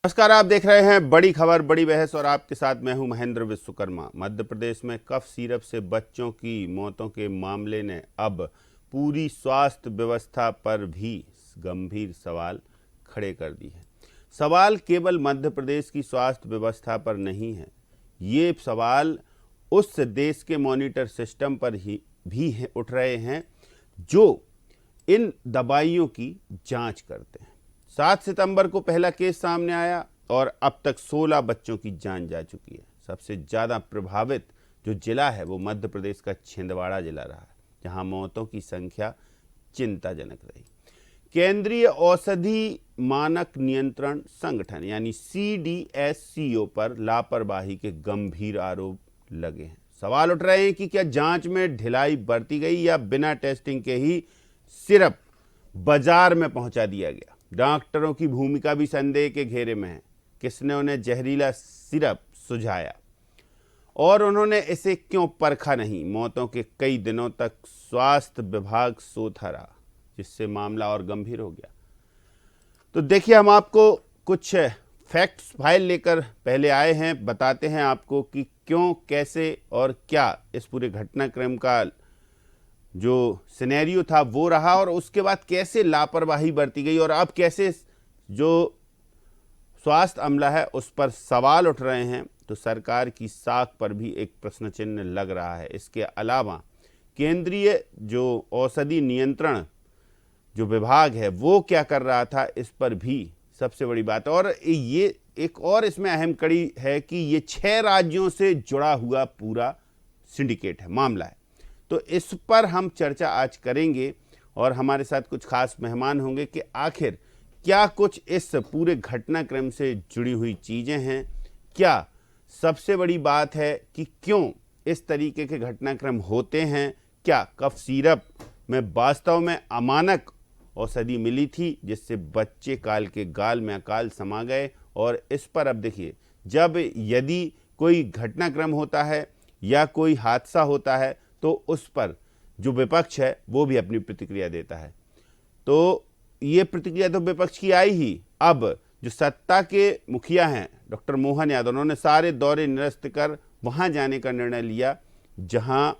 नमस्कार, आप देख रहे हैं बड़ी खबर बड़ी बहस और आपके साथ मैं हूं महेंद्र विश्वकर्मा। मध्य प्रदेश में कफ सिरप से बच्चों की मौतों के मामले ने अब पूरी स्वास्थ्य व्यवस्था पर भी गंभीर सवाल खड़े कर दिए हैं। सवाल केवल मध्य प्रदेश की स्वास्थ्य व्यवस्था पर नहीं है, ये सवाल उस देश के मॉनिटर सिस्टम पर ही भी उठ रहे हैं जो इन दवाइयों की जांच करते हैं। 7 सितंबर को पहला केस सामने आया और अब तक 16 बच्चों की जान जा चुकी है। सबसे ज़्यादा प्रभावित जो जिला है वो मध्य प्रदेश का छिंदवाड़ा जिला रहा है, जहां मौतों की संख्या चिंताजनक रही। केंद्रीय औषधि मानक नियंत्रण संगठन यानी CDSCO पर लापरवाही के गंभीर आरोप लगे हैं। सवाल उठ रहे हैं कि क्या जांच में ढिलाई बरती गई या बिना टेस्टिंग के ही सिरप बाजार में पहुंचा दिया गया। डॉक्टरों की भूमिका भी संदेह के घेरे में है। किसने उन्हें जहरीला सिरप सुझाया और उन्होंने इसे क्यों परखा नहीं। मौतों के कई दिनों तक स्वास्थ्य विभाग सोता रहा, जिससे मामला और गंभीर हो गया। तो देखिए, हम आपको कुछ फैक्ट्स फाइल लेकर पहले आए हैं, बताते हैं आपको कि क्यों, कैसे और क्या इस पूरे घटनाक्रम का जो सिनेरियो था वो रहा और उसके बाद कैसे लापरवाही बरती गई और अब कैसे जो स्वास्थ्य अमला है उस पर सवाल उठ रहे हैं। तो सरकार की साख पर भी एक प्रश्न चिन्ह लग रहा है। इसके अलावा केंद्रीय जो औषधि नियंत्रण जो विभाग है वो क्या कर रहा था, इस पर भी सबसे बड़ी बात। और ये एक और इसमें अहम कड़ी है कि ये 6 राज्यों से जुड़ा हुआ पूरा सिंडिकेट है, मामला है। तो इस पर हम चर्चा आज करेंगे और हमारे साथ कुछ खास मेहमान होंगे कि आखिर क्या कुछ इस पूरे घटनाक्रम से जुड़ी हुई चीज़ें हैं। क्या सबसे बड़ी बात है कि क्यों इस तरीके के घटनाक्रम होते हैं। क्या कफ सिरप में वास्तव में अमानक औषधि मिली थी जिससे बच्चे काल के गाल में अकाल समा गए। और इस पर अब देखिए, जब यदि कोई घटनाक्रम होता है या कोई हादसा होता है तो उस पर जो विपक्ष है वो भी अपनी प्रतिक्रिया देता है। तो ये प्रतिक्रिया तो विपक्ष की आई ही। अब जो सत्ता के मुखिया हैं डॉक्टर मोहन यादव, उन्होंने सारे दौरे निरस्त कर वहाँ जाने का निर्णय लिया जहाँ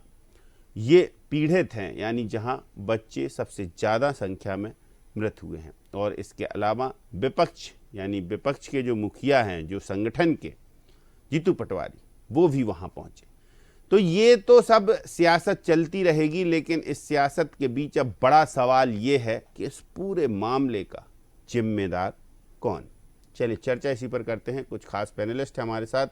ये पीड़ित हैं, यानी जहाँ बच्चे सबसे ज़्यादा संख्या में मृत हुए हैं। और इसके अलावा विपक्ष यानी विपक्ष के जो मुखिया हैं, जो संगठन के जीतू पटवारी, वो भी वहाँ पहुँचे। तो ये तो सब सियासत चलती रहेगी, लेकिन इस सियासत के बीच अब बड़ा सवाल ये है कि इस पूरे मामले का जिम्मेदार कौन। चलिए चर्चा इसी पर करते हैं। कुछ खास पैनलिस्ट हैं हमारे साथ।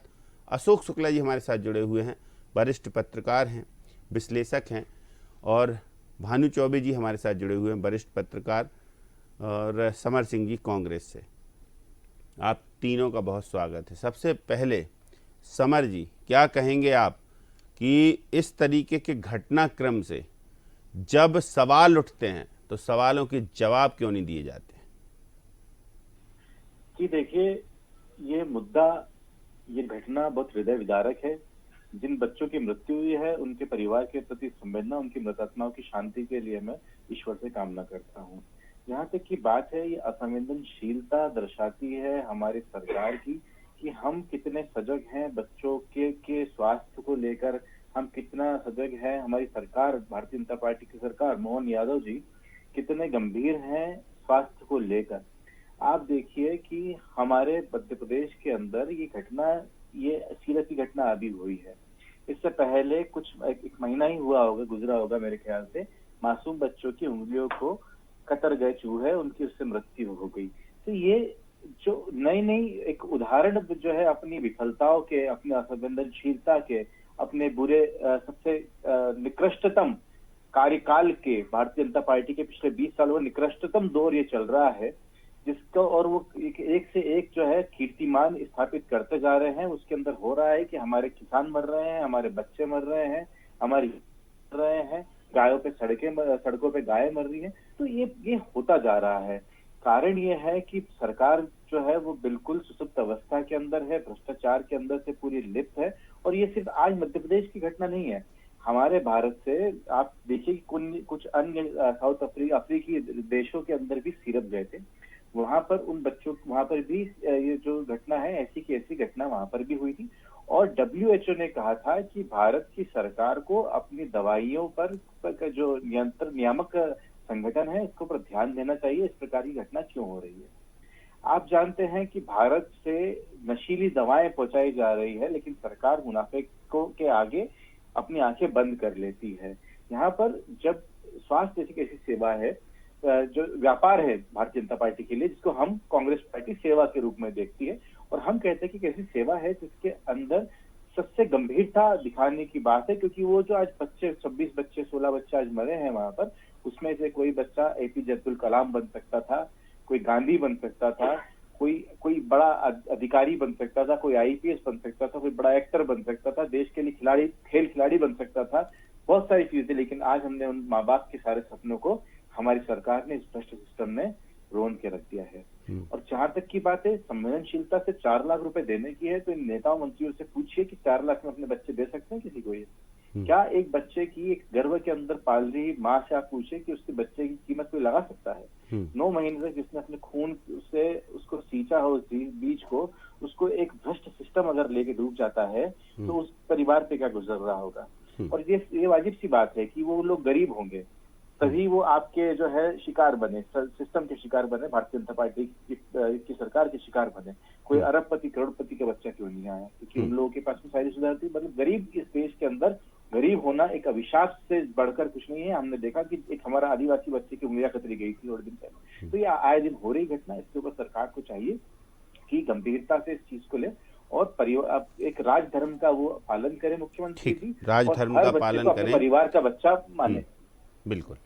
अशोक शुक्ला जी हमारे साथ जुड़े हुए हैं, वरिष्ठ पत्रकार हैं, विश्लेषक हैं। और भानु चौबे जी हमारे साथ जुड़े हुए हैं, वरिष्ठ पत्रकार। और समर सिंह जी कांग्रेस से। आप तीनों का बहुत स्वागत है। सबसे पहले समर जी, क्या कहेंगे आप कि इस तरीके के घटनाक्रम से जब सवाल उठते हैं तो सवालों के जवाब क्यों नहीं दिए जाते? कि देखिए, ये मुद्दा, ये घटना बहुत हृदय विदारक है। जिन बच्चों की मृत्यु हुई है उनके परिवार के प्रति संवेदना, उनकी मृतात्माओं की शांति के लिए मैं ईश्वर से कामना करता हूँ। यहाँ तक की बात है, ये असंवेदनशीलता दर्शाती है हमारी सरकार की कि हम कितने सजग हैं बच्चों के स्वास्थ्य को लेकर। हम कितना सजग है, हमारी सरकार, भारतीय जनता पार्टी की सरकार, मोहन यादव जी कितने गंभीर हैं स्वास्थ्य को लेकर। आप देखिए कि हमारे मध्य प्रदेश के अंदर ये घटना, ये सीरत की घटना अभी हुई है। इससे पहले कुछ एक महीना ही हुआ होगा, गुजरा होगा मेरे ख्याल से, मासूम बच्चों की उंगलियों को कतर गए चूहे, उनकी उससे मृत्यु हो गई। तो ये जो नई नई एक उदाहरण जो है अपनी विफलताओं के, अपनी असंवेदनशीलता के, अपने बुरे सबसे निकृष्टतम कार्यकाल के, भारतीय जनता पार्टी के पिछले 20 सालों में निकृष्टतम दौर ये चल रहा है, जिसका और वो एक से एक जो है कीर्तिमान स्थापित करते जा रहे हैं। उसके अंदर हो रहा है कि हमारे किसान मर रहे हैं, हमारे बच्चे मर रहे हैं, हमारी मर रहे हैं, गायों पे सड़कों पे गायें मर रही हैं। तो ये होता जा रहा है। कारण ये है कि सरकार जो है वो बिल्कुल सुसुप्त अवस्था के अंदर है, भ्रष्टाचार के अंदर से पूरी लिप्त है। और ये सिर्फ आज मध्य प्रदेश की घटना नहीं है, हमारे भारत से आप देखिए कि कुछ अन्य साउथ अफ्रीकी देशों के अंदर भी सिरप गए थे। वहां पर उन बच्चों, वहां पर भी ये जो घटना है, ऐसी की ऐसी घटना वहां पर भी हुई थी। और WHO ने कहा था कि भारत की सरकार को अपनी दवाइयों पर का जो नियामक संगठन है, इसके ऊपर ध्यान देना चाहिए, इस प्रकार की घटना क्यों हो रही है। आप जानते हैं कि भारत से नशीली दवाएं पहुंचाई जा रही है, लेकिन सरकार मुनाफे को के आगे अपनी आंखें बंद कर लेती है। यहाँ पर जब स्वास्थ्य जैसी कैसी सेवा है, जो व्यापार है भारतीय जनता पार्टी के लिए, जिसको हम कांग्रेस पार्टी सेवा के रूप में देखती है, और हम कहते हैं कि कैसी सेवा है जिसके अंदर सबसे गंभीरता दिखाने की बात है। क्योंकि वो जो आज बच्चे 26 बच्चे 16 बच्चे आज मरे हैं वहां पर, उसमें से कोई बच्चा APJ अब्दुल कलाम बन सकता था, कोई गांधी बन सकता था, कोई बड़ा अधिकारी बन सकता था, कोई IPS बन सकता था, कोई बड़ा एक्टर बन सकता था, देश के लिए खेल खिलाड़ी बन सकता था, बहुत सारी चीजें। लेकिन आज हमने उन माँ बाप के सारे सपनों को हमारी सरकार ने, इस भ्रष्ट सिस्टम ने रोन के रख दिया है। और जहां तक की बात है संवेदनशीलता से 4 लाख रुपए देने की है, तो इन नेताओं मंत्रियों से पूछिए कि 4 लाख में अपने बच्चे दे सकते हैं किसी को? ये क्या एक बच्चे की, एक गर्भ के अंदर पाल रही माँ से आप पूछे कि उसके बच्चे की कीमत कोई लगा सकता है? 9 महीने तक जिसने अपने खून से उसको सींचा हो, उस बीज को, उसको एक भ्रष्ट सिस्टम अगर लेके डूब जाता है तो उस परिवार पे क्या गुजर रहा होगा। और ये वाजिब सी बात है कि वो लोग गरीब होंगे, तभी वो आपके जो है शिकार बने, सिस्टम के शिकार बने, भारतीय जनता पार्टी की सरकार के शिकार बने। कोई अरबपति करोड़पति का बच्चा क्यों नहीं आया? क्योंकि उन लोगों के पास में सारी सुविधा थी। मतलब गरीब, इस देश के अंदर गरीब होना एक अभिशाप से बढ़कर कुछ नहीं है। हमने देखा कि एक हमारा आदिवासी बच्चे की उंगलियां कतरी गई थी थोड़े दिन पहले। तो ये आए दिन हो रही घटना, इसके ऊपर सरकार को चाहिए कि गंभीरता से इस चीज को ले और परिवार, एक राजधर्म का वो पालन करे मुख्यमंत्री जी, राजधर्म का पालन करें, परिवार का बच्चा माने। बिल्कुल।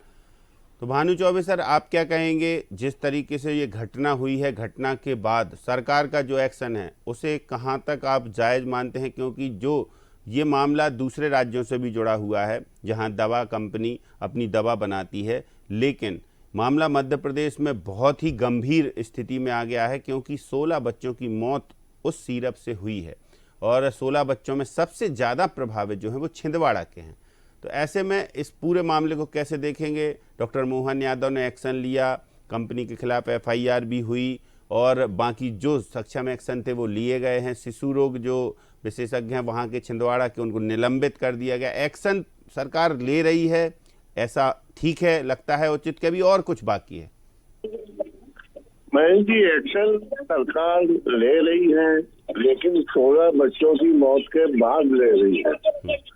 तो भानु चौबे सर, आप क्या कहेंगे, जिस तरीके से ये घटना हुई है, घटना के बाद सरकार का जो एक्शन है उसे कहाँ तक आप जायज़ मानते हैं? क्योंकि जो ये मामला दूसरे राज्यों से भी जुड़ा हुआ है जहां दवा कंपनी अपनी दवा बनाती है, लेकिन मामला मध्य प्रदेश में बहुत ही गंभीर स्थिति में आ गया है क्योंकि 16 बच्चों की मौत उस सिरप से हुई है और 16 बच्चों में सबसे ज़्यादा प्रभावित जो हैं वो छिंदवाड़ा के हैं। तो ऐसे में इस पूरे मामले को कैसे देखेंगे? डॉक्टर मोहन यादव ने एक्शन लिया, कंपनी के खिलाफ FIR भी हुई और बाकी जो सक्षम एक्शन थे वो लिए गए हैं। शिशु रोग जो विशेषज्ञ हैं वहाँ के छिंदवाड़ा के, उनको निलंबित कर दिया गया। एक्शन सरकार ले रही है, ऐसा ठीक है, लगता है उचित, के भी और कुछ बाकी है? महेश जी, एक्शन सरकार ले रही है, लेकिन 16 बच्चों की मौत के बाद ले रही है।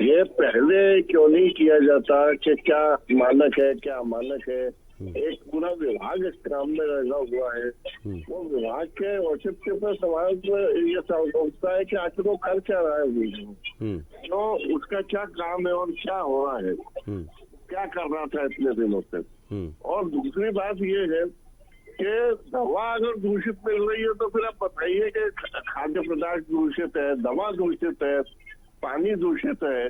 ये पहले क्यों नहीं किया जाता कि क्या मानक है, क्या अमानक है? एक पूरा विभाग इस काम में लगा हुआ है। वो विभाग के औचित्य पर सवाल ये सोचता है कि आखिर वो कर क्या रहा है, तो उसका क्या काम है और क्या हो रहा है, क्या कर रहा था इतने दिनों से। और दूसरी बात ये है कि दवा अगर दूषित मिल रही है तो फिर आप बताइए कि खाद्य पदार्थ दूषित है, दवा दूषित है, पानी दूषित है,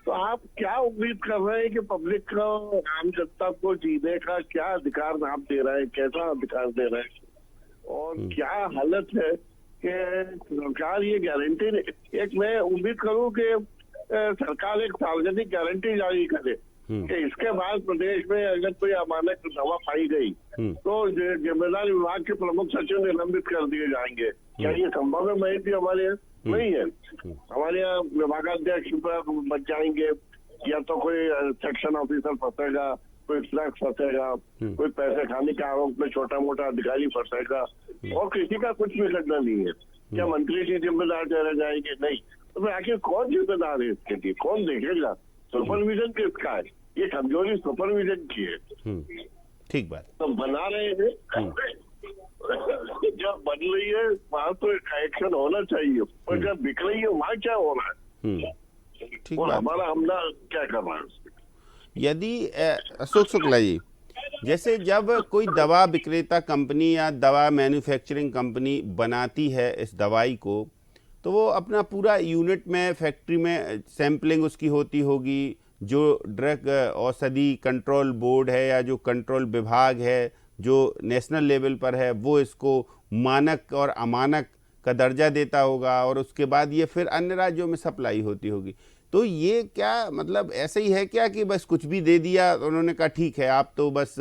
तो आप क्या उम्मीद कर रहे हैं कि पब्लिक को, आम जनता को जीने का क्या अधिकार आप दे रहे हैं, कैसा अधिकार दे रहे हैं? और क्या हालत है कि सरकार ये गारंटी, एक मैं उम्मीद करूं कि सरकार एक सार्वजनिक गारंटी जारी करे कि इसके बाद प्रदेश में अगर कोई अमानक दवा पाई गई तो जिम्मेदार विभाग के प्रमुख सचिव निलंबित कर दिए जाएंगे। क्या ये संभव है? महेश जी, हमारे यहाँ नहीं है। हमारे यहाँ विभागाध्यक्ष बच जाएंगे, या तो कोई सेक्शन ऑफिसर फंसेगा, कोई क्लर्क फंसेगा, कोई पैसे खाने के आरोप में छोटा मोटा अधिकारी फंसेगा, और किसी का कुछ भी करना नहीं है। क्या मंत्री जी जिम्मेदार ठहरे जाएंगे? नहीं। तो फिर आखिर कौन जिम्मेदार है इसके लिए? कौन देखेगा? सुपरविजन किसका है? ये कमजोरी सुपरविजन की है। ठीक बात। तो बना रहे हैं, जब बन रही है वहाँ तो एक्शन होना चाहिए, पर जब बिक रही है वहाँ क्या हो रहा है? ठीक और बात। हमारा हमला क्या कर रहा है? यदि अशोक शुक्ला जी, जैसे जब कोई दवा विक्रेता कंपनी या दवा मैन्युफैक्चरिंग कंपनी बनाती है इस दवाई को, तो वो अपना पूरा यूनिट में, फैक्ट्री में सैम्पलिंग उसकी होती होगी। जो ड्रग औषधि कंट्रोल बोर्ड है या जो कंट्रोल विभाग है जो नेशनल लेवल पर है, वो इसको मानक और अमानक का दर्जा देता होगा और उसके बाद ये फिर अन्य राज्यों में सप्लाई होती होगी। तो ये क्या मतलब ऐसे ही है क्या कि बस कुछ भी दे दिया, उन्होंने कहा ठीक है आप तो बस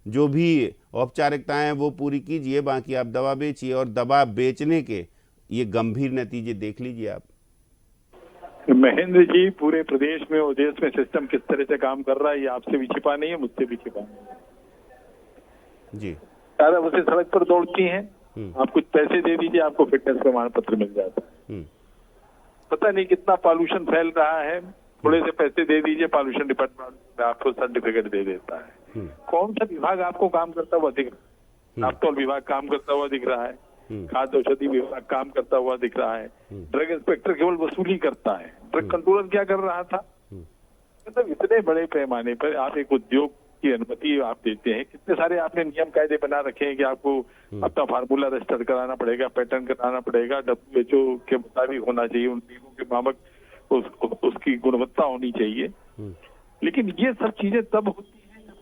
जो भी औपचारिकताएं हैं वो पूरी कीजिए, बाकी आप दवा बेचिए। और दवा बेचने के ये गंभीर नतीजे देख लीजिए आप। महेंद्र जी, पूरे प्रदेश में और देश में सिस्टम किस तरह से काम कर रहा है ये आपसे भी छिपा नहीं है, मुझसे भी छिपा नहीं है जी। सारा बसें सड़क पर दौड़ती हैं, आप कुछ पैसे दे दीजिए, आपको फिटनेस प्रमाण पत्र मिल जाता है। पता नहीं कितना पॉल्यूशन फैल रहा है, थोड़े से पैसे दे दीजिए, पॉल्यूशन डिपार्टमेंट आपको सर्टिफिकेट दे देता है। कौन सा विभाग आपको काम करता हुआ दिख रहा है? नापतोल विभाग काम करता हुआ दिख रहा है, खाद्य औषधि विभाग काम करता हुआ दिख रहा है, ड्रग इंस्पेक्टर केवल वसूली करता है, ड्रग कंट्रोलर क्या कर रहा था? मतलब इतने बड़े पैमाने पर आप एक उद्योग की अनुमति आप देते हैं, कितने सारे आपने नियम कायदे बना रखे हैं कि आपको अपना फार्मूला रजिस्टर कराना पड़ेगा, पैटर्न कराना पड़ेगा, WHO के मुताबिक होना चाहिए, उन नियमों के मुताबिक उसकी गुणवत्ता होनी चाहिए। लेकिन ये सब चीजें तब होती है जब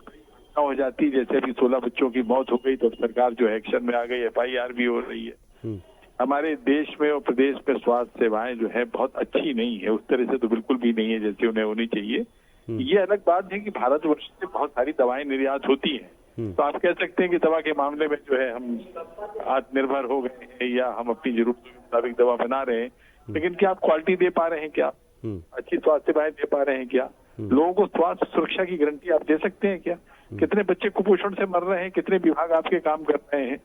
कहीं हो जाती, जैसे अभी 16 बच्चों की मौत हो गई तो सरकार जो एक्शन में आ गई, FIR भी हो रही है। हमारे देश में और प्रदेश में स्वास्थ्य सेवाएं जो है बहुत अच्छी नहीं है, उस तरह से तो बिल्कुल भी नहीं है जैसे उन्हें होनी चाहिए। ये अलग बात है कि भारतवर्ष से बहुत सारी दवाएं निर्यात होती हैं, तो आप कह सकते हैं कि दवा के मामले में जो है हम आत्मनिर्भर हो गए हैं या हम अपनी जरूरत के मुताबिक दवा बना रहे हैं, लेकिन क्या आप क्वालिटी दे पा रहे हैं? क्या अच्छी स्वास्थ्य सेवाएं दे पा रहे हैं? क्या लोगों को स्वास्थ्य सुरक्षा की गारंटी आप दे सकते हैं? क्या कितने बच्चे कुपोषण से मर रहे हैं, कितने विभाग आपके काम कर रहे हैं?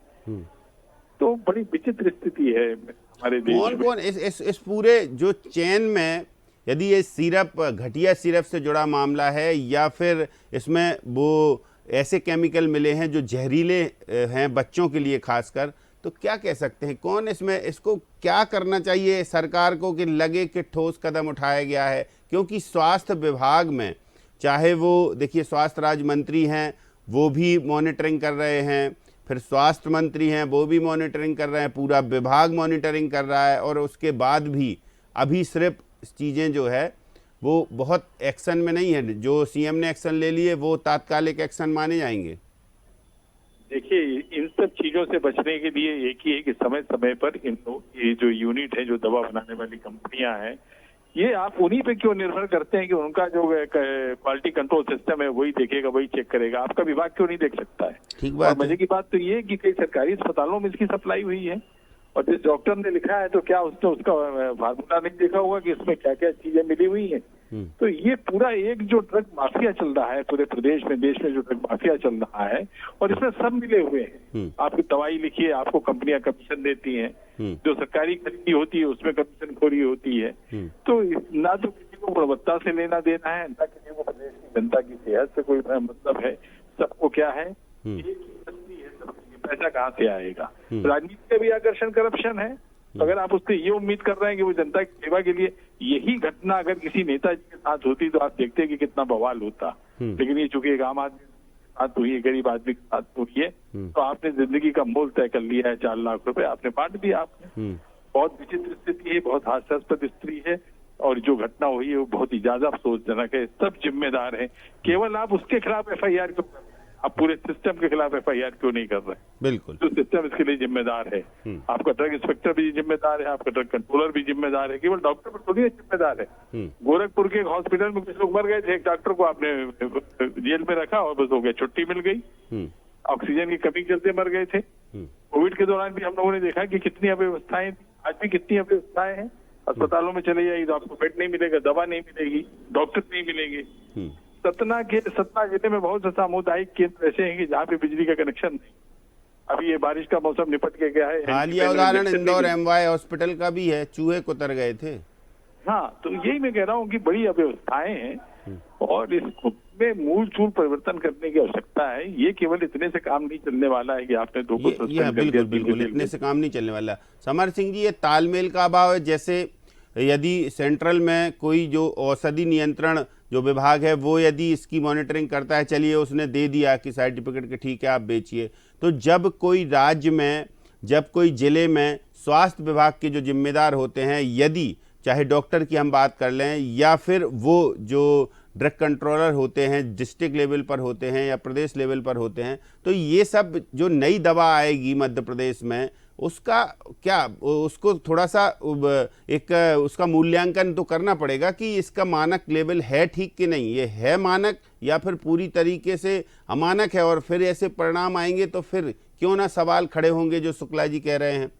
तो बड़ी विचित्र स्थिति है हमारे देश में। कौन इस पूरे जो चेन में, यदि ये सिरप घटिया सिरप से जुड़ा मामला है या फिर इसमें वो ऐसे केमिकल मिले हैं जो जहरीले हैं बच्चों के लिए खासकर, तो क्या कह सकते हैं? कौन इसमें, इसको क्या करना चाहिए सरकार को कि लगे कि ठोस कदम उठाया गया है? क्योंकि स्वास्थ्य विभाग में, चाहे वो देखिए स्वास्थ्य राज्य मंत्री हैं वो भी मॉनिटरिंग कर रहे हैं, फिर स्वास्थ्य मंत्री हैं वो भी मॉनिटरिंग कर रहे हैं, पूरा विभाग मॉनिटरिंग कर रहा है, और उसके बाद भी अभी सिर्फ चीज़ें जो है वो बहुत एक्शन में नहीं है। जो CM ने एक्शन ले लिए वो तात्कालिक एक्शन माने जाएंगे। देखिए, इन सब चीजों से बचने के लिए एक ही है कि समय समय पर ये जो यूनिट है, जो दवा बनाने वाली कंपनियां हैं, ये आप उन्हीं पे क्यों निर्भर करते हैं कि उनका जो क्वालिटी कंट्रोल सिस्टम है वही देखेगा, वही चेक करेगा? आपका विभाग क्यों नहीं देख सकता है? ठीक बात और मजे की बात तो ये है कि कई सरकारी अस्पतालों में इसकी सप्लाई हुई है, और जिस डॉक्टर ने लिखा है तो क्या उसने उसका फार्मूला नहीं देखा होगा कि इसमें क्या क्या चीजें मिली हुई हैं? तो ये पूरा एक जो ड्रग माफिया चल रहा है पूरे प्रदेश में, देश में जो ड्रग माफिया चल रहा है, और इसमें सब मिले हुए हैं। आपकी दवाई लिखिए, आपको कंपनियां कमीशन देती हैं, जो सरकारी खरीदी होती है उसमें कमीशन खोरी होती है। तो ना तो किसी को गुणवत्ता से लेना देना है, ना किसी को प्रदेश की जनता की सेहत से कोई मतलब है। सबको क्या है, एक ही शक्ति है, सबको पैसा कहाँ से आएगा? राजनीति का भी आकर्षण करप्शन है। अगर आप उससे ये उम्मीद कर रहे हैं कि वो जनता की सेवा के लिए, यही घटना अगर किसी नेताजी के साथ होती तो आप देखते कि कितना बवाल होता। लेकिन ये चूंकि एक आम आदमी के साथ हुई है, गरीब आदमी के साथ हुई है, तो आपने जिंदगी का मोल तय कर लिया है। 4 लाख रुपए आपने बांट दिया। आपने बहुत विचित्र स्थिति है, बहुत हास्यास्पद स्थिति है, और जो घटना हुई है वो बहुत ही ज्यादा अफसोसजनक है। सब जिम्मेदार हैं, केवल आप उसके खिलाफ FIR क्यों कर रहे हैं? आप पूरे सिस्टम के खिलाफ FIR क्यों नहीं कर रहे? बिल्कुल, तो सिस्टम इसके लिए जिम्मेदार है। आपका ड्रग इंस्पेक्टर भी जिम्मेदार है, आपका ड्रग कंट्रोलर भी जिम्मेदार है, केवल डॉक्टर पर थोड़ी जिम्मेदार है। गोरखपुर के हॉस्पिटल में कुछ लोग मर गए थे, एक डॉक्टर को आपने जेल में रखा और बस हो गया, छुट्टी मिल गई। ऑक्सीजन की कमी के चलते मर गए थे। कोविड के दौरान भी हम लोगों ने देखा कि कितनी अव्यवस्थाएं थी, आज भी कितनी अव्यवस्थाएं हैं। अस्पतालों में चले जाइए तो आपको बेड नहीं मिलेगा, दवा नहीं मिलेगी, डॉक्टर नहीं मिलेंगे। सतना जिले में बहुत से सामुदायिक केंद्र ऐसे हैं कि जहाँ पे बिजली का कनेक्शन नहीं। अभी ये बारिश का मौसम निपट के गया है। हालिया उदाहरण इंदौर MY हॉस्पिटल का भी है, चूहे कुतर गए थे। हाँ, तो यही मैं कह रहा हूँ कि बड़ी अव्यवस्थाएं हैं और इसको में मूल चूल परिवर्तन करने की आवश्यकता है। ये केवल इतने से काम नहीं चलने वाला है कि आपने दो को सस्पेंड कर दिया। बिल्कुल इतने से काम नहीं चलने वाला। समर सिंह जी, ये तालमेल का अभाव है। जैसे यदि सेंट्रल में कोई जो औषधि नियंत्रण जो विभाग है वो यदि इसकी मॉनिटरिंग करता है, चलिए उसने दे दिया कि सर्टिफिकेट के ठीक है आप बेचिए, तो जब कोई राज्य में, जब कोई जिले में स्वास्थ्य विभाग के जो जिम्मेदार होते हैं, यदि चाहे डॉक्टर की हम बात कर लें या फिर वो जो ड्रग कंट्रोलर होते हैं डिस्ट्रिक्ट लेवल पर होते हैं या प्रदेश लेवल पर होते हैं, तो ये सब जो नई दवा आएगी मध्य प्रदेश में, उसका क्या, उसको थोड़ा सा एक उसका मूल्यांकन तो करना पड़ेगा कि इसका मानक लेवल है ठीक कि नहीं। ये है मानक या फिर पूरी तरीके से अमानक है और फिर ऐसे परिणाम आएंगे तो फिर क्यों ना सवाल खड़े होंगे जो शुक्ला जी कह रहे हैं।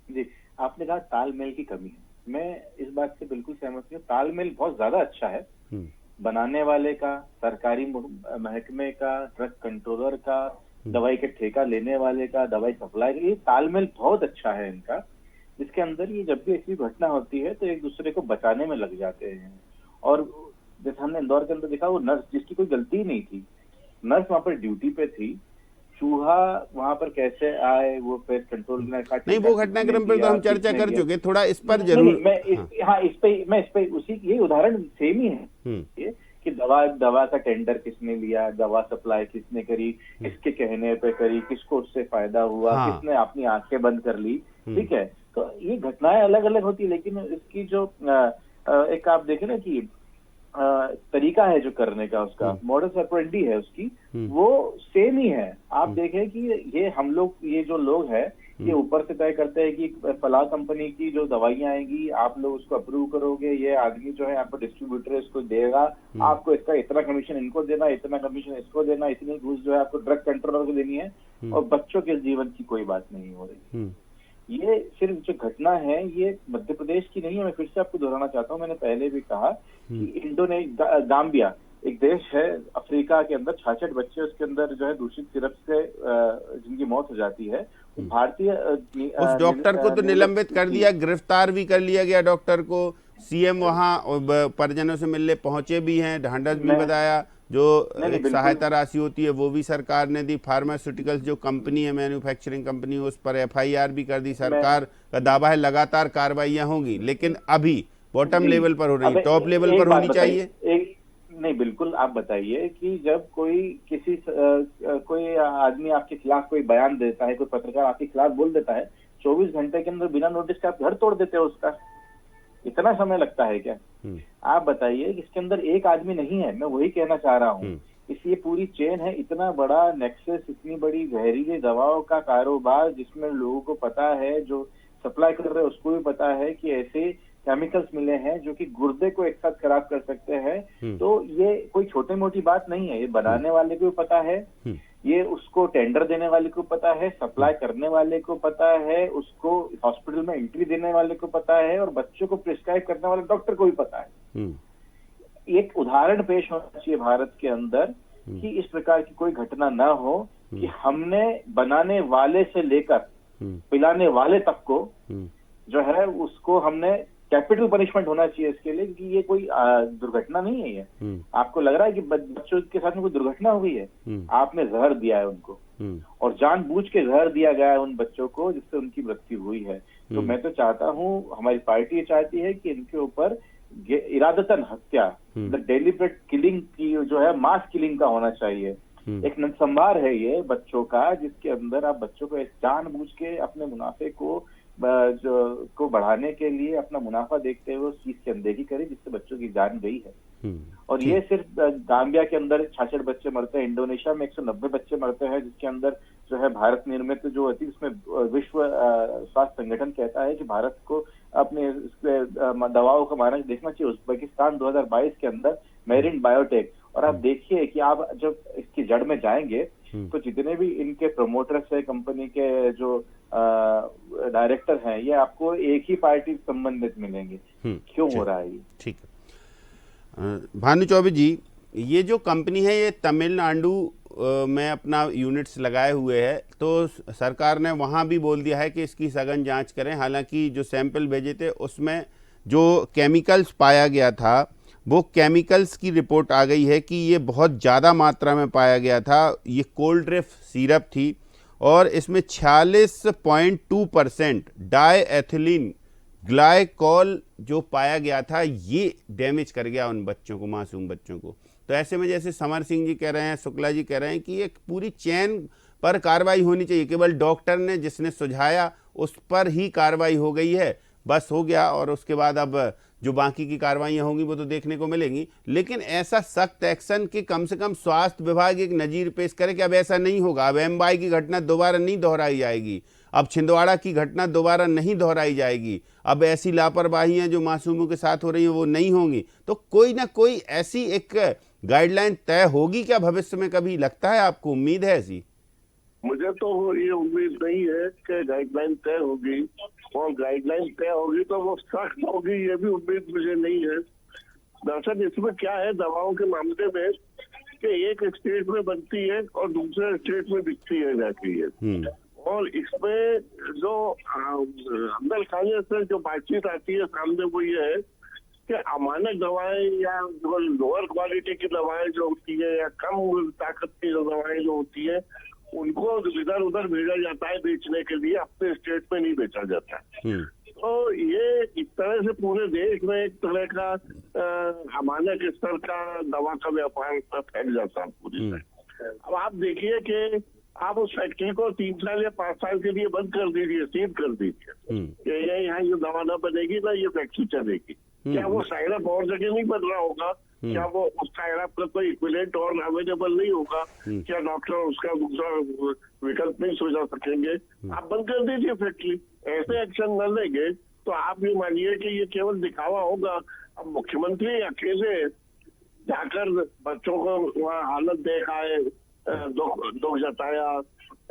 जी, आपने कहा तालमेल की कमी है, मैं इस बात से बिल्कुल सहमत हूँ। तालमेल बहुत ज्यादा अच्छा है, बनाने वाले का, सरकारी महकमे का, ड्रग कंट्रोलर का, दवाई के ठेका लेने वाले का, दवाई सप्लाई का, ये तालमेल बहुत अच्छा है इनका, जिसके अंदर ये जब भी ऐसी घटना होती है तो एक दूसरे को बचाने में लग जाते हैं। और जैसे हमने इंदौर के अंदर देखा, वो नर्स जिसकी कोई गलती नहीं थी, नर्स वहां पर ड्यूटी पे थी, चूहा वहां पर कैसे आए, वो पेस्ट कंट्रोल नहीं, वो घटनाक्रम पर तो हम चर्चा कर चुके, थोड़ा इस पर जरूर। इस पे उसी ये उदाहरण सेम ही है कि दवा का टेंडर किसने लिया, दवा सप्लाई किसने करी, किसके कहने पे करी, किसको उससे फायदा हुआ, किसने अपनी आंखें बंद कर ली। ठीक है, तो ये घटनाएं अलग अलग होती है, लेकिन इसकी जो एक आप देखें ना कि तरीका है जो करने का, उसका मॉडस ऑपरेंडी है उसकी, वो सेम ही है। आप देखें कि ये हम लोग, ये जो लोग हैं, ये ऊपर से तय करते हैं कि फलां कंपनी की जो दवाइयां आएंगी आप लोग उसको अप्रूव करोगे, ये आदमी जो है आपको डिस्ट्रीब्यूटर इसको देगा, आपको इसका इतना कमीशन इनको देना, इतना कमीशन इसको देना, इतनी घूस जो है आपको ड्रग कंट्रोलर को देनी है, और बच्चों के जीवन की कोई बात नहीं हो रही। ये सिर्फ जो घटना है ये मध्य प्रदेश की नहीं है, मैं फिर से आपको दोहराना चाहता हूँ, मैंने पहले भी कहा कि गाम्बिया एक देश है अफ्रीका के अंदर, 66 बच्चे उसके अंदर जो है दूषित सिरप से जिनकी मौत हो जाती है। भारतीय उस डॉक्टर को तो निलंबित कर दिया, गिरफ्तार भी कर लिया गया डॉक्टर को, सीएम वहां परिजनों से मिलने पहुंचे भी हैं, ढांढस भी बताया, जो एक सहायता राशि होती है वो भी सरकार ने दी। फार्मास्यूटिकल्स जो कंपनी है, मैन्युफैक्चरिंग कंपनी, उस पर एफआईआर भी कर दी। सरकार का दावा है लगातार कार्रवाइयां होंगी, लेकिन अभी बॉटम लेवल पर हो रही, टॉप लेवल पर होनी चाहिए। नहीं, बिल्कुल। आप बताइए कि जब कोई आदमी आपके खिलाफ कोई बयान देता है, कोई पत्रकार आपके खिलाफ बोल देता है, 24 घंटे के अंदर बिना नोटिस के आप घर तोड़ देते हो उसका, इतना समय लगता है क्या? आप बताइए, इसके अंदर एक आदमी नहीं है, मैं वही कहना चाह रहा हूँ। इसलिए पूरी चेन है, इतना बड़ा नेक्सस, इतनी बड़ी जहरीली दवाओं का कारोबार, जिसमें लोगों को पता है, जो सप्लाई कर रहे हैं उसको भी पता है कि ऐसे केमिकल्स मिले हैं जो कि गुर्दे को एक साथ खराब कर सकते हैं। तो ये कोई छोटी मोटी बात नहीं है, ये बनाने वाले को भी पता है, ये उसको टेंडर देने वाले को पता है, सप्लाई करने वाले को पता है, उसको हॉस्पिटल में एंट्री देने वाले को पता है, और बच्चों को प्रिस्क्राइब करने वाले डॉक्टर को भी पता है। एक उदाहरण पेश होना चाहिए भारत के अंदर कि इस प्रकार की कोई घटना ना हो, कि हमने बनाने वाले से लेकर पिलाने वाले तक को जो है उसको हमने कैपिटल पनिशमेंट होना चाहिए इसके लिए, क्योंकि ये कोई दुर्घटना नहीं है। ये आपको लग रहा है कि बच्चों के साथ में कोई दुर्घटना हो गई है, आपने जहर दिया है उनको, और जानबूझ के जहर दिया गया है उन बच्चों को, जिससे उनकी मृत्यु हुई है। तो मैं तो चाहता हूँ, हमारी पार्टी ये चाहती है कि इनके ऊपर इरादतन हत्या, डेलिब्रेट किलिंग की जो है, मास किलिंग का होना चाहिए। एक नरसंहार है ये बच्चों का, जिसके अंदर आप बच्चों को जानबूझ के अपने मुनाफे को बढ़ाने के लिए अपना मुनाफा देखते हुए उस चीज की अनदेखी करें, जिससे बच्चों की जान गई है। और ये सिर्फ गाम्बिया के अंदर 66 बच्चे मरते हैं, इंडोनेशिया में 190 बच्चे मरते हैं, जिसके अंदर जो है भारत निर्मित जो होती है, उसमें विश्व स्वास्थ्य संगठन कहता है कि भारत को अपने दवाओं का मानक देखना चाहिए। उज्बेकिस्तान 2022 के अंदर मेरिन बायोटेक, और आप देखिए कि आप जब इसकी जड़ में जाएंगे तो जितने भी इनके प्रमोटर्स है, कंपनी के जो डायरेक्टर हैं, ये आपको एक ही पार्टी संबंधित मिलेंगे। क्यों हो रहा है ये? ठीक है भानु चौबे जी, ये जो कंपनी है ये तमिलनाडु में अपना यूनिट्स लगाए हुए है, तो सरकार ने वहाँ भी बोल दिया है कि इसकी सघन जांच करें। हालांकि जो सैंपल भेजे थे उसमें जो केमिकल्स पाया गया था, वो केमिकल्स की रिपोर्ट आ गई है कि ये बहुत ज़्यादा मात्रा में पाया गया था। ये कोल्ड ड्रिफ सिरप थी और इसमें 46.2% डायएथिलीन ग्लाइकॉल जो पाया गया था, ये डैमेज कर गया उन बच्चों को, मासूम बच्चों को। तो ऐसे में जैसे समर सिंह जी कह रहे हैं, शुक्ला जी कह रहे हैं कि एक पूरी चेन पर कार्रवाई होनी चाहिए, केवल डॉक्टर ने जिसने सुझाया उस पर ही कार्रवाई हो गई है, बस हो गया, और उसके बाद अब जो बाकी की कार्रवाइयाँ होंगी वो तो देखने को मिलेंगी। लेकिन ऐसा सख्त एक्शन कि कम से कम स्वास्थ्य विभाग एक नज़ीर पेश करे कि अब ऐसा नहीं होगा, अब एमवाई की घटना दोबारा नहीं दोहराई जाएगी, अब छिंदवाड़ा की घटना दोबारा नहीं दोहराई जाएगी, अब ऐसी लापरवाहियाँ जो मासूमों के साथ हो रही हैं वो नहीं होंगी। तो कोई ना कोई ऐसी एक गाइडलाइन तय होगी क्या भविष्य में, कभी लगता है आपको, उम्मीद है ऐसी? मुझे तो ये उम्मीद नहीं है कि गाइडलाइन तय होगी, और गाइडलाइन तय होगी तो वो सख्त होगी, ये भी उम्मीद मुझे नहीं है। दरअसल इसमें क्या है दवाओं के मामले में कि एक स्टेट में बनती है और दूसरे स्टेट में बिकती है जाती है, और इसमें जो अंदर खाने से जो बातचीत आती है सामने वो ये है कि अमानक दवाएं या जो लोअर क्वालिटी की दवाएं जो होती है या कम ताकत की जो दवाएं जो होती है उनको इधर उधर भेजा जाता है बेचने के लिए, अपने स्टेट में नहीं बेचा जाता। तो ये इस तरह से पूरे देश में एक तरह का अमानक स्तर का दवा का व्यापार फैल जाता है पूरी तरह। अब आप देखिए कि आप उस फैक्ट्री को 3 साल या 5 साल के लिए बंद कर दीजिए, सील कर दीजिए कि ये यहाँ ये दवा ना बनेगी ना ये फैक्ट्री चलेगी। क्या वो साइरप और जगह नहीं बन रहा होगा? क्या वो उस साइरप का कोई इक्विवेलेंट और अवेलेबल नहीं होगा? क्या डॉक्टर उसका दूसरा विकल्प नहीं सोच सकेंगे? आप बंद कर दीजिए फैक्ट्री। ऐसे एक्शन न लेंगे तो आप ये मानिए कि ये केवल दिखावा होगा। अब मुख्यमंत्री अकेले जाकर बच्चों को वहाँ हालत देखाए, दुख जताया,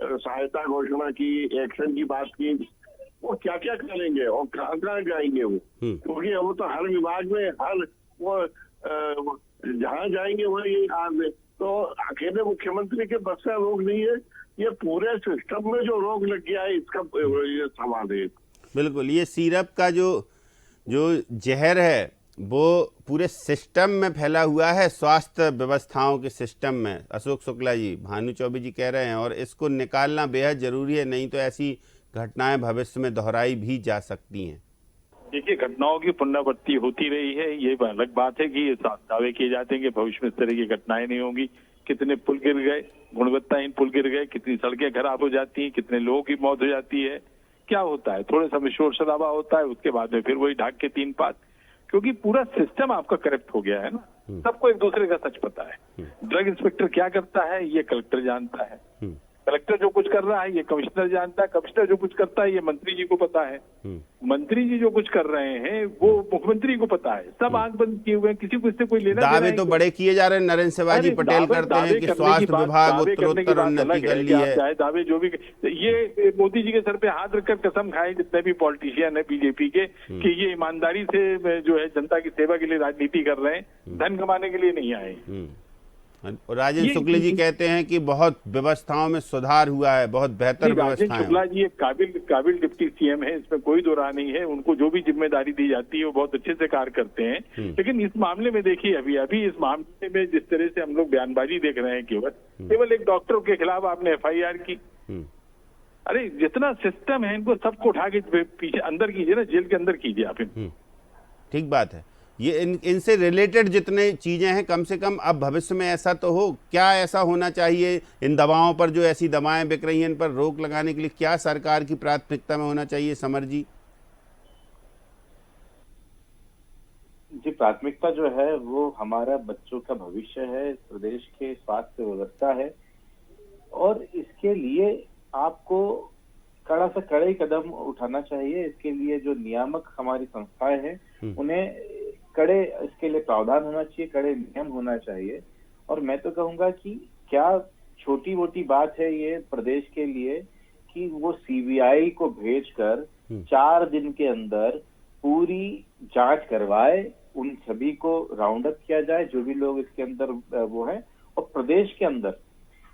सहायता घोषणा की, एक्शन की बात की, वो क्या क्या करेंगे और कहाँ कहाँ जाएंगे वो? क्योंकि वो तो हर विभाग में हर वो जहाँ जाएंगे वहाँ यही हाल है। तो अकेले मुख्यमंत्री के बस का रोग नहीं है, ये पूरे सिस्टम में जो रोग लग गया है इसका ये सवाल है। बिल्कुल, ये सिरप का जो जहर है वो पूरे सिस्टम में फैला हुआ है, स्वास्थ्य व्यवस्थाओं के सिस्टम में। अशोक शुक्ला जी, भानु चौबे जी कह रहे हैं, और इसको निकालना बेहद जरूरी है, नहीं तो ऐसी घटनाएं भविष्य में दोहराई भी जा सकती हैं। देखिए, घटनाओं की पुनरावृत्ति होती रही है, ये अलग बात है कि ये दावे किए जाते हैं कि भविष्य में इस तरह की घटनाएं नहीं होंगी। कितने पुल गिर गए, गुणवत्ताहीन पुल गिर गए, कितनी सड़कें खराब हो जाती हैं, कितने लोगों की मौत हो जाती है। क्या होता है, थोड़े समय शोर शराबा होता है, उसके बाद में फिर वही ढाक के 3 पात, क्योंकि पूरा सिस्टम आपका करप्ट हो गया है ना। सबको एक दूसरे का सच पता है। ड्रग इंस्पेक्टर क्या करता है ये कलेक्टर जानता है, कलेक्टर जो कुछ कर रहा है ये कमिश्नर जानता है, कमिश्नर जो कुछ करता है ये मंत्री जी को पता है, मंत्री जी जो कुछ कर रहे हैं वो मुख्यमंत्री को पता है। सब आंख बंद किए हुए हैं, किसी को इससे कोई लेना देना दावे तो बड़े किए जा रहे हैं। नरेंद्र शिवाजी पटेल करते हैं कि स्वास्थ्य विभाग उत्तरोत्तर उन्नति कर ली है। चाहे दावे जो भी, ये मोदी जी के सर पे हाथ रखकर कसम खाए जितने भी पॉलिटिशियन है बीजेपी के कि ये ईमानदारी से जो है जनता की सेवा के लिए राजनीति कर रहे हैं, धन कमाने के लिए नहीं आए। और राजेंद्र शुक्ला जी कहते हैं कि बहुत व्यवस्थाओं में सुधार हुआ है, बहुत बेहतर व्यवस्थाएं। शुक्ला जी एक काबिल डिप्टी सीएम है, इसमें कोई दो राह नहीं है। उनको जो भी जिम्मेदारी दी जाती है वो बहुत अच्छे से कार्य करते हैं। लेकिन इस मामले में देखिए, अभी इस मामले में जिस तरह से हम लोग बयानबाजी देख रहे हैं, केवल एक डॉक्टर के खिलाफ आपने FIR की। अरे जितना सिस्टम है इनको सबको उठा के पीछे अंदर कीजिए ना, जेल के अंदर कीजिए आप। ठीक बात है। ये इनसे रिलेटेड जितने चीजें हैं, कम से कम अब भविष्य में ऐसा तो हो, क्या ऐसा होना चाहिए इन दवाओं पर, जो ऐसी दवाएं बिक रही हैं, इन पर रोक लगाने के लिए क्या सरकार की प्राथमिकता में होना चाहिए? समर जी। जी, प्राथमिकता जो है वो हमारा बच्चों का भविष्य है, प्रदेश के स्वास्थ्य व्यवस्था है, और इसके लिए आपको कड़ा से कड़े कदम उठाना चाहिए। इसके लिए जो नियामक हमारी संस्थाएं हैं उन्हें कड़े इसके लिए प्रावधान होना चाहिए, कड़े नियम होना चाहिए। और मैं तो कहूंगा कि क्या छोटी मोटी बात है ये प्रदेश के लिए कि वो CBI को भेजकर 4 दिन के अंदर पूरी जांच करवाए, उन सभी को राउंड अप किया जाए जो भी लोग इसके अंदर वो है, और प्रदेश के अंदर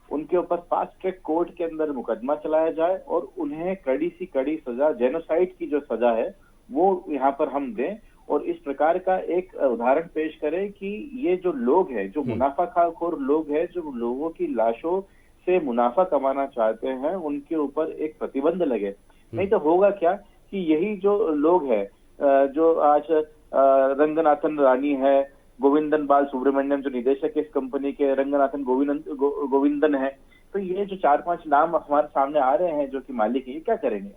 उनके ऊपर फास्ट ट्रैक कोर्ट के अंदर मुकदमा चलाया जाए और उन्हें कड़ी से कड़ी सजा, जेनोसाइड की जो सजा है वो यहाँ पर हम दें। और इस प्रकार का एक उदाहरण पेश करें कि ये जो लोग हैं, जो मुनाफाखोर लोग हैं, जो लोगों की लाशों से मुनाफा कमाना चाहते हैं, उनके ऊपर एक प्रतिबंध लगे। नहीं तो होगा क्या कि यही जो लोग हैं, जो आज रंगनाथन रानी है, गोविंदन बाल सुब्रमण्यम जो निदेशक है इस कंपनी के, रंगनाथन गोविंदन है, तो ये जो 4-5 नाम हमारे सामने आ रहे हैं जो कि मालिक है, ये क्या करेंगे?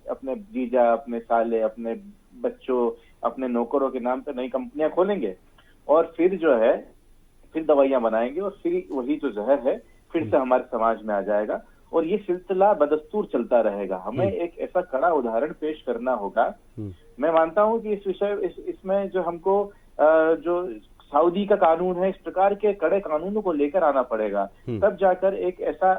अपने जीजा, अपने साले, अपने बच्चों, अपने नौकरों के नाम पे नई कंपनियां खोलेंगे और फिर जो है फिर दवाइयां बनाएंगे और फिर वही जो जहर है फिर से हमारे समाज में आ जाएगा और ये सिलसिला बदस्तूर चलता रहेगा। हमें एक ऐसा कड़ा उदाहरण पेश करना होगा। मैं मानता हूं कि इस विषय इसमें जो हमको जो सऊदी का कानून है, इस प्रकार के कड़े कानूनों को लेकर आना पड़ेगा। तब जाकर एक ऐसा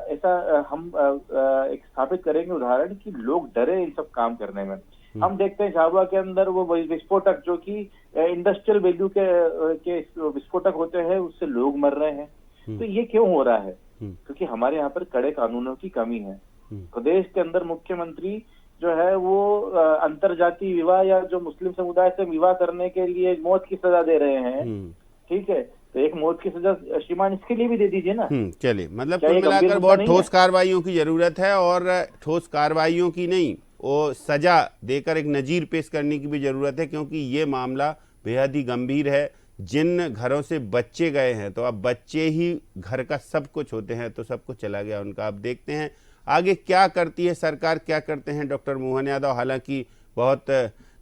हम एक स्थापित करेंगे उदाहरण कि लोग डरे इन सब काम करने में। हम देखते हैं झाबुआ के अंदर वो विस्फोटक जो कि इंडस्ट्रियल वैल्यू के विस्फोटक होते हैं, उससे लोग मर रहे हैं। तो ये क्यों हो रहा है? क्योंकि हमारे यहाँ पर कड़े कानूनों की कमी है। प्रदेश के अंदर मुख्यमंत्री जो है वो अंतरजातीय विवाह या जो मुस्लिम समुदाय से विवाह करने के लिए मौत की सजा दे रहे हैं। ठीक है, तो एक मौत की सजा श्रीमान इसके लिए भी दे दीजिए ना। चलिए, मतलब कुल मिलाकर बहुत ठोस कार्रवाइयों की जरूरत है, और ठोस कार्रवाइयों की नहीं, वो सजा देकर एक नजीर पेश करने की भी जरूरत है, क्योंकि ये मामला बेहद ही गंभीर है। जिन घरों से बच्चे गए हैं, तो अब बच्चे ही घर का सब कुछ होते हैं, तो सब कुछ चला गया उनका। अब देखते हैं आगे क्या करती है सरकार, क्या करते हैं डॉक्टर मोहन यादव। हालांकि बहुत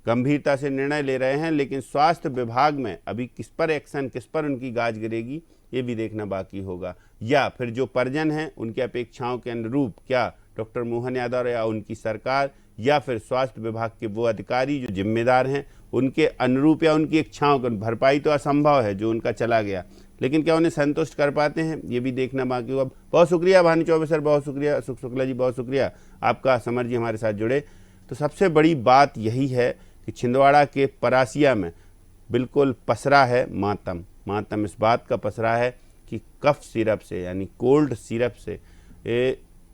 गंभीरता से निर्णय ले रहे हैं, लेकिन स्वास्थ्य विभाग में अभी किस पर एक्शन, किस पर उनकी गाज गिरेगी, ये भी देखना बाकी होगा। या फिर जो परिजन हैं उनकी अपेक्षाओं के अनुरूप क्या डॉक्टर मोहन यादव या उनकी सरकार या फिर स्वास्थ्य विभाग के वो अधिकारी जो जिम्मेदार हैं उनके अनुरूप या उनकी इच्छाओं की भरपाई तो असंभव है जो उनका चला गया, लेकिन क्या उन्हें संतुष्ट कर पाते हैं, ये भी देखना बाकी होगा। बहुत शुक्रिया भानु चौबे सर, बहुत शुक्रिया सुख शुक्ला जी, बहुत शुक्रिया आपका, समर जी हमारे साथ जुड़े। तो सबसे बड़ी बात यही है कि छिंदवाड़ा के परासिया में बिल्कुल पसरा है मातम। मातम इस बात का पसरा है कि कफ सिरप से यानी कोल्ड सिरप से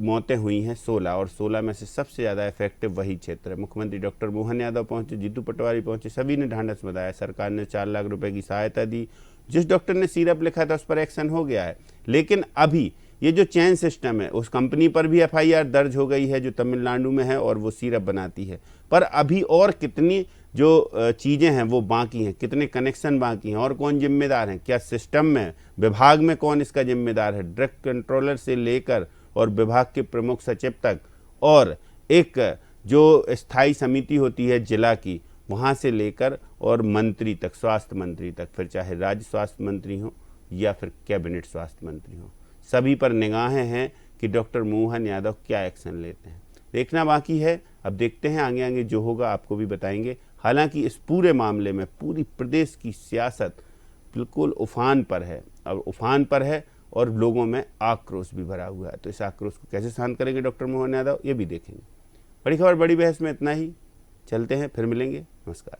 मौतें हुई हैं 16, और 16 में से सबसे ज़्यादा इफेक्टिव वही क्षेत्र है। मुख्यमंत्री डॉक्टर मोहन यादव पहुंचे, जीतू पटवारी पहुंचे, सभी ने ढांढस बंधाया। सरकार ने 4 लाख रुपए की सहायता दी। जिस डॉक्टर ने सिरप लिखा था उस पर एक्शन हो गया है, लेकिन अभी ये जो चेन सिस्टम है उस कंपनी पर भी FIR दर्ज हो गई है जो तमिलनाडु में है और वो सिरप बनाती है। पर अभी और कितनी जो चीज़ें हैं वो बाकी हैं, कितने कनेक्शन बाकी हैं, और कौन जिम्मेदार हैं, क्या सिस्टम में विभाग में कौन इसका जिम्मेदार है, ड्रग कंट्रोलर से लेकर और विभाग के प्रमुख सचिव तक, और एक जो स्थायी समिति होती है जिला की वहाँ से लेकर और मंत्री तक, स्वास्थ्य मंत्री तक, फिर चाहे राज्य स्वास्थ्य मंत्री हो या फिर कैबिनेट स्वास्थ्य मंत्री हो, सभी पर निगाहें हैं कि डॉक्टर मोहन यादव क्या एक्शन लेते हैं। देखना बाकी है, अब देखते हैं आगे आगे जो होगा आपको भी बताएंगे। हालांकि इस पूरे मामले में पूरी प्रदेश की सियासत बिल्कुल उफान पर है, और उफान पर है और लोगों में आक्रोश भी भरा हुआ है। तो इस आक्रोश को कैसे शांत करेंगे डॉक्टर मोहन यादव, ये भी देखेंगे। बड़ी खबर बड़ी बहस में इतना ही, चलते हैं, फिर मिलेंगे, नमस्कार।